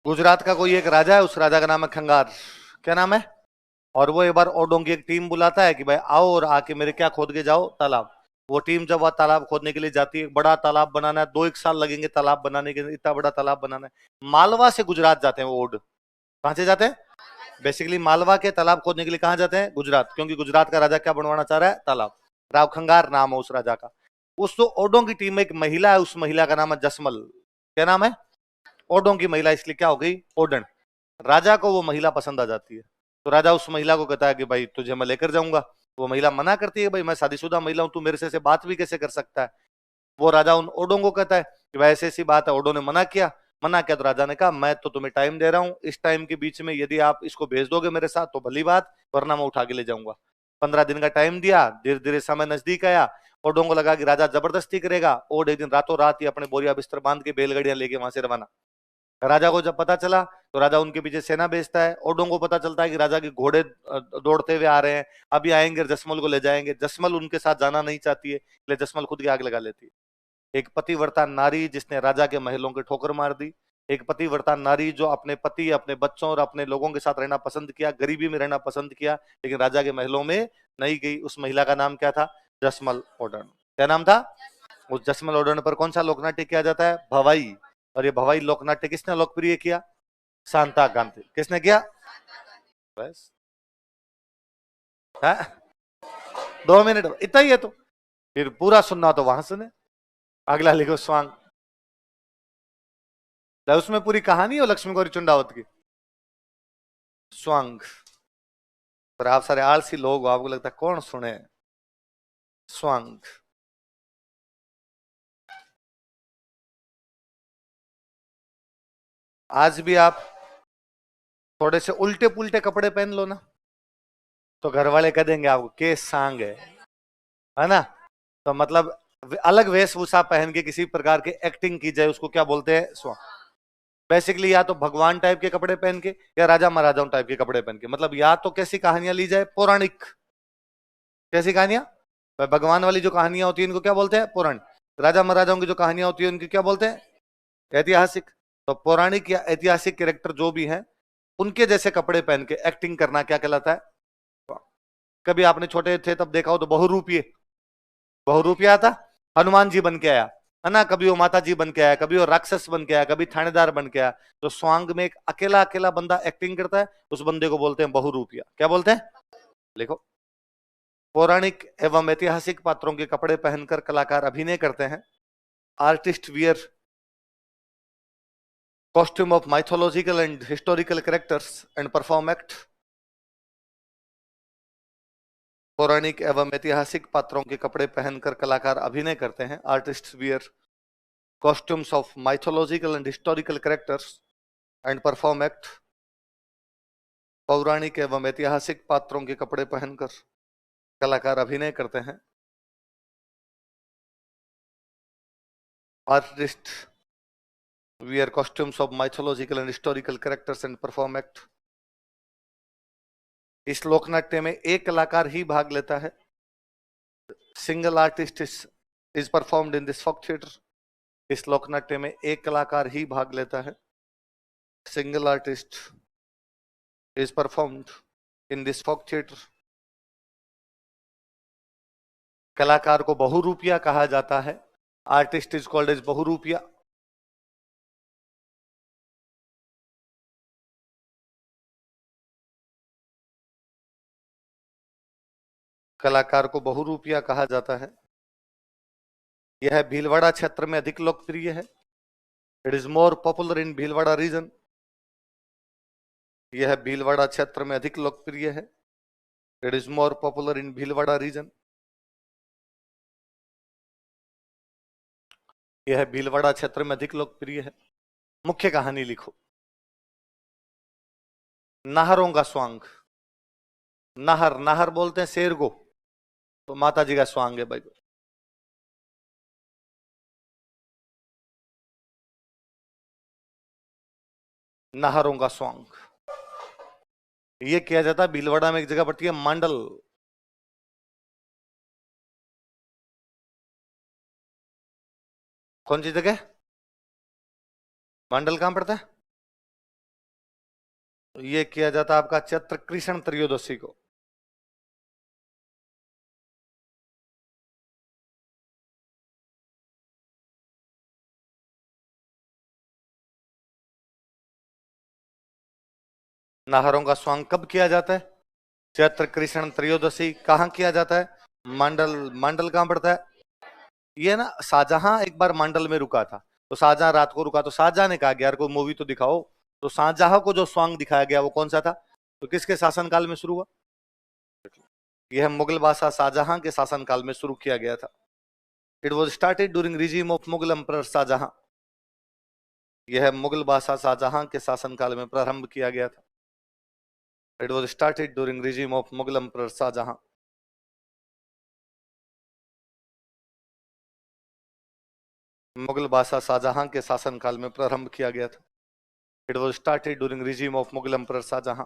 गुजरात का कोई एक राजा है, उस राजा का नाम है खंगार। क्या नाम है? और वो एक बार ओडोंग की एक टीम बुलाता है कि भाई आओ और आके मेरे क्या खोद के जाओ, तालाब। वो टीम जब वह तालाब खोदने के लिए जाती है, बड़ा तालाब बनाना है, 2 1 साल लगेंगे तालाब बनाने के, इतना बड़ा तालाब बनाना है। मालवा से गुजरात जाते हैं वो ओड। कहां से जाते हैं? बेसिकली मालवा के तालाब खोदने के लिए कहां जाते हैं? गुजरात, क्योंकि गुजरात का राजा क्या बनवाना चाह रहा है? तालाब। राव खंगार नाम है उस राजा का। उस तो ओडोंग की टीम में एक महिला है, उस महिला का नाम है जसमल। क्या नाम है? ओडोंग की महिला, इसलिए क्या हो गई? ओडन। राजा को वो महिला पसंद आ जाती है। तो राजा उस महिला को कहता है कि भाई तुझे मैं लेकर जाऊंगा। वो महिला मना करती है, भाई मैं शादीशुदा महिला हूं, तू मेरे से ऐसे बात भी कैसे कर सकता है? वो राजा उन ओडों को कहता है कि भाई ऐसी ऐसी बात है। ओडो ने मना किया। मना किया तो राजा ने कहा मैं तो तुम्हें टाइम दे रहा हूं, इस टाइम के बीच में यदि आप इसको भेज दोगे मेरे साथ तो भली बात, वरना मैं उठा के ले जाऊंगा। 15 दिन का टाइम दिया। धीरे धीरे समय नजदीक आया। ओडों को लगा कि राजा जबरदस्ती करेगा। ओड एक दिन रातों रात ही अपने बोरिया बिस्तर बांध के बैलगाड़ियां लेके वहां से रवाना। राजा को जब पता चला तो राजा उनके पीछे सेना भेजता है। ओडों को पता चलता है कि राजा के घोड़े दौड़ते हुए आ रहे हैं, अभी आएंगे और जसमल को ले जाएंगे। जसमल उनके साथ जाना नहीं चाहती है, इसलिए जसमल खुद की आग लगा लेती है। एक पतिव्रता नारी जिसने राजा के महलों के ठोकर मार दी। एक पतिव्रता नारी जो अपने पति, अपने बच्चों और अपने लोगों के साथ रहना पसंद किया, गरीबी में रहना पसंद किया, लेकिन राजा के महलों में नहीं गई। उस महिला का नाम क्या था? जसमल ओडन। क्या नाम था? उस जसमल ओडन पर कौन सा लोकनाट्य किया जाता है? भवाई। और ये भवाई लोकनाट्य किसने लोकप्रिय किया? शांता गांधी। किसने किया? बस। है? 2 मिनट इतना ही है तो फिर पूरा सुनना तो वहां सुने। अगला लिखो स्वांग। उसमें पूरी कहानी हो लक्ष्मी गौरी चुंडावत की। स्वांग। पर आप सारे आलसी लोग हो, आपको लगता है कौन सुने? स्वांग। आज भी आप थोड़े से उल्टे पुल्टे कपड़े पहन लो ना, तो घर वाले कह देंगे आपको के सांग है ना? तो मतलब अलग वेशभूषा पहन के किसी प्रकार की एक्टिंग की जाए, उसको क्या बोलते हैं? स्वांग। बेसिकली या तो भगवान टाइप के कपड़े पहन के, या राजा महाराजाओं टाइप के कपड़े पहन के। मतलब या तो कैसी कहानियां ली जाए? पौराणिक। कैसी कहानियां? भगवान वाली जो कहानियां होती है इनको क्या बोलते हैं? पौराणिक। राजा महाराजाओं की जो कहानियां होती है उनकी क्या बोलते हैं? ऐतिहासिक। तो पौराणिक या ऐतिहासिक कैरेक्टर जो भी हैं, उनके जैसे कपड़े पहन के एक्टिंग करना क्या कहलाता है? कभी आपने छोटे थे तब देखा हो तो बहुरूपीय। बहुरूपिया था। हनुमान जी बन के आया, है ना? कभी वो माता जी बन के आया, कभी वो राक्षस बन के आया, कभी थानेदार बन के आया। तो स्वांग में एक अकेला अकेला बंदा एक्टिंग करता है, उस बंदे को बोलते हैं बहुरूपिया। क्या बोलते हैं? लिखो। पौराणिक एवं ऐतिहासिक पात्रों के कपड़े पहनकर कलाकार अभिनय करते हैं। Artist wear costume of mythological and historical characters and perform act। पौराणिक एवं ऐतिहासिक पात्रों के कपड़े पहनकर कलाकार अभिनय करते हैं। Artist wear costumes of mythological and historical characters and perform act। पौराणिक एवं ऐतिहासिक पात्रों के कपड़े पहनकर कलाकार अभिनय करते हैं। Artist wear costumes of mythological and historical characters and perform act। इस लोकनाट्य में एक कलाकार ही भाग लेता है। Single artist is performed in this folk theatre. इस लोकनाट्य में एक कलाकार ही भाग लेता है। Single artist is performed in this folk theatre. कलाकार को बहुरूपिया कहा जाता है। आर्टिस्ट इज कॉल्ड एज बहुरूपिया। कलाकार को बहुरूपिया कहा जाता है। यह भीलवाड़ा क्षेत्र में अधिक लोकप्रिय है। It is more popular in Bhilwara region. यह भीलवाड़ा क्षेत्र में अधिक लोकप्रिय है। It is more popular in Bhilwara region. यह भीलवाड़ा क्षेत्र में अधिक लोकप्रिय है। मुख्य कहानी लिखो। नाहरों का स्वांग। नाहर, नाहर बोलते हैं शेर को, तो माता जी का स्वांग है भाई। नाहरों का स्वांग ये किया जाता है भीलवाड़ा में। एक जगह पड़ती है मांडल। कौन सी जगह? मांडल कहां पड़ता है? ये किया जाता आपका चैत्र कृष्ण त्रयोदशी को। नाहरों का स्वांग कब किया जाता है? चैत्र कृष्ण त्रयोदशी। कहाँ किया जाता है? मंडल। मंडल कहाँ पड़ता है? ये ना शाहजहां एक बार मंडल में रुका था, तो शाहजहां रात को रुका, तो शाहजहां ने कहा कि यार कोई मूवी तो दिखाओ। तो शाहजहां को जो स्वांग दिखाया गया वो कौन सा था? तो किसके शासनकाल में शुरू हुआ? यह मुगल बादशाह शाहजहां के शासनकाल में शुरू किया गया था। It was started during regime of Mughal emperor Shahjahan. यह मुगल बादशाह शाहजहां के शासनकाल में प्रारंभ किया गया था। It was started during regime of Mughal emperor Shahjahan. Mughal बादशाह शाहजहां के शासनकाल में प्रारंभ किया गया था। It was started during regime of Mughal emperor Shahjahan.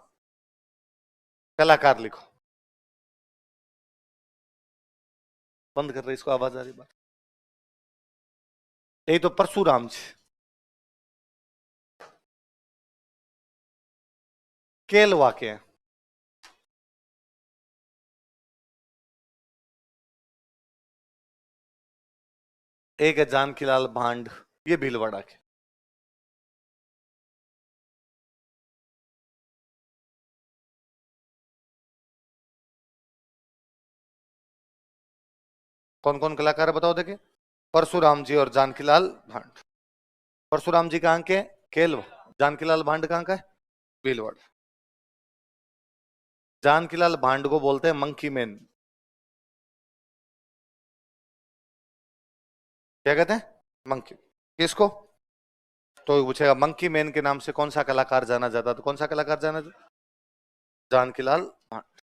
कलाकार लिखो। बंद कर रहे इसको, आवाज आ रही बात। यही तो परशुराम जी। केल वाक्य है। एक है जानकीलाल भांड, ये भीलवाड़ा के। कौन कौन कलाकार है बताओ देखे? परशुराम जी और जानकीलाल भांड। परशुराम जी कहाँ के? केल। जानकीलाल भांड कहाँ का है? भीलवाड़ा। जानकीलाल भांड को बोलते हैं मंकी मैन। क्या कहते हैं? मंकी। किसको? तो पूछेगा मंकी मैन के नाम से कौन सा कलाकार जाना जाता, तो कौन सा कलाकार जाना जाता? जानकीलाल भांड।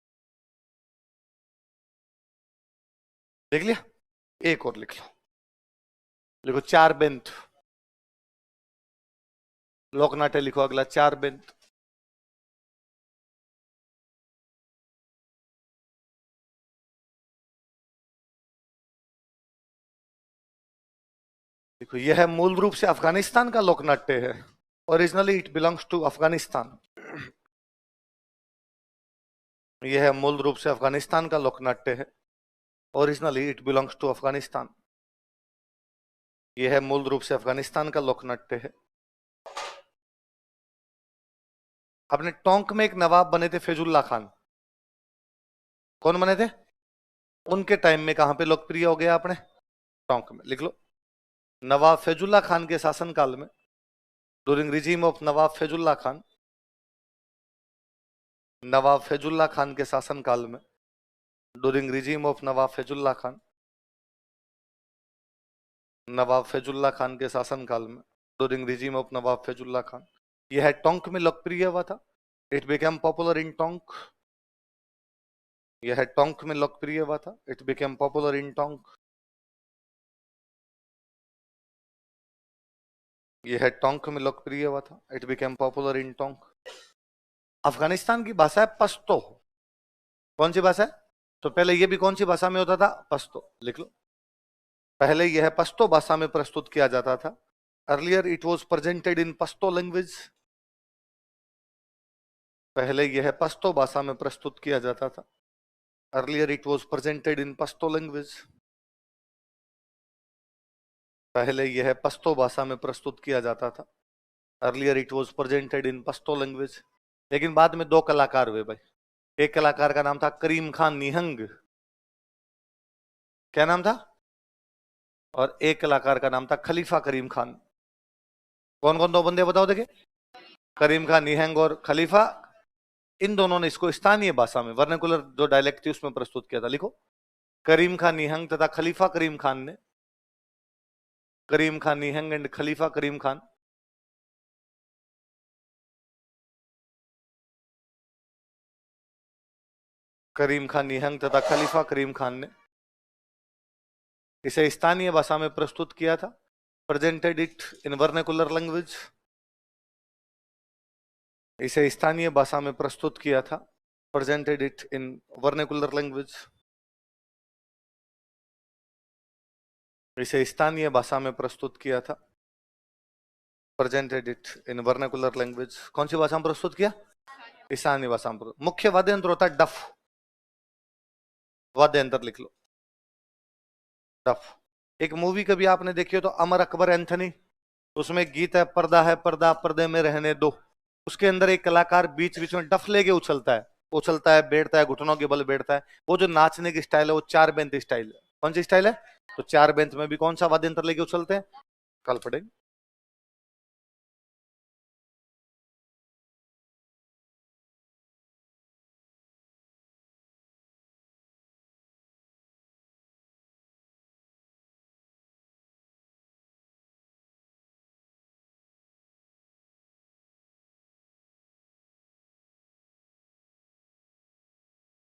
देख लिया? एक और लिख लो। लिखो चार बेंत। लोकनाट्य लिखो अगला, चार बेंत। देखो यह मूल रूप से अफगानिस्तान का लोकनाट्य है। Originally it belongs to Afghanistan. यह मूल रूप से अफगानिस्तान का लोकनाट्य है। Originally it belongs to Afghanistan. यह मूल रूप से अफगानिस्तान का लोकनाट्य है। अपने टोंक में एक नवाब बने थे फैजुल्ला खान। कौन बने थे? उनके टाइम में कहां पे लोकप्रिय हो गया अपने? टोंक में। लिख लो। नवाब फैजुल्ला खान के शासनकाल में, ड्यूरिंग रिजीम ऑफ नवाब फैजुल्ला खान। नवाब फैजुल्ला खान के शासनकाल में, ड्यूरिंग रिजीम ऑफ नवाब फैजुल्ला खान। नवाब फैजुल्ला खान के शासनकाल में, ड्यूरिंग रिजीम ऑफ नवाब फैजुल्ला खान, यह टोंक में लोकप्रिय हुआ था। It became popular in Tonk. यह टोंक में लोकप्रिय हुआ था। It became popular in Tonk. यह टोंक में लोकप्रिय हुआ था। It became popular in Tonk. Afghanistan की भाषा है पश्तो। कौन सी भाषा है? तो पहले यह भी कौन सी भाषा में होता था? पश्तो। लिख लो। पहले यह पश्तो भाषा में प्रस्तुत किया जाता था। Earlier it was presented in Pashto language. पहले यह पश्तो भाषा में प्रस्तुत किया जाता था। Earlier it was presented in Pashto language. पहले यह पश्तो भाषा में प्रस्तुत किया जाता था। Earlier it was presented in Pashto language. लेकिन बाद में दो कलाकार हुए भाई। एक कलाकार का नाम था करीम खान निहंग। क्या नाम था? और एक कलाकार का नाम था खलीफा करीम खान। कौन कौन दो बंदे बताओ देखे? करीम खान निहंग और खलीफा। इन दोनों ने इसको स्थानीय भाषा में, वर्नाकुलर जो डायलेक्ट थी उसमें प्रस्तुत किया था। लिखो। करीम खान निहंग तथा खलीफा करीम खान ने, करीम खान निहंग एंड खलीफा करीम खान, करीम खान निहंग तथा खलीफा करीम खान ने इसे स्थानीय भाषा में प्रस्तुत किया था। Presented it in vernacular language. इसे स्थानीय भाषा में प्रस्तुत किया था। Presented it in vernacular language. इसे स्थानीय भाषा में प्रस्तुत किया था। Presented it in vernacular language. कौन सी भाषा में प्रस्तुत किया? ईशानी व सांप्र। मुख्य वाद्य यंत्र होता है डफ, वाद्य यंत्र लिख लो डफ। एक मूवी कभी आपने देखी हो तो अमर अकबर एंथनी, उसमें गीत है पर्दा है पर्दा पर्दे में रहने दो, उसके अंदर एक कलाकार बीच बीच में डफ लेके उछलता है, उछलता है बैठता है घुटनों के बल बैठता है। वो जो नाचने की स्टाइल है वो चार बेंत स्टाइल है। कौन सी स्टाइल है? तो चार बेंत में भी कौन सा वाद्य यंत्र लेके उछलते हैं? कल पड़ेगा।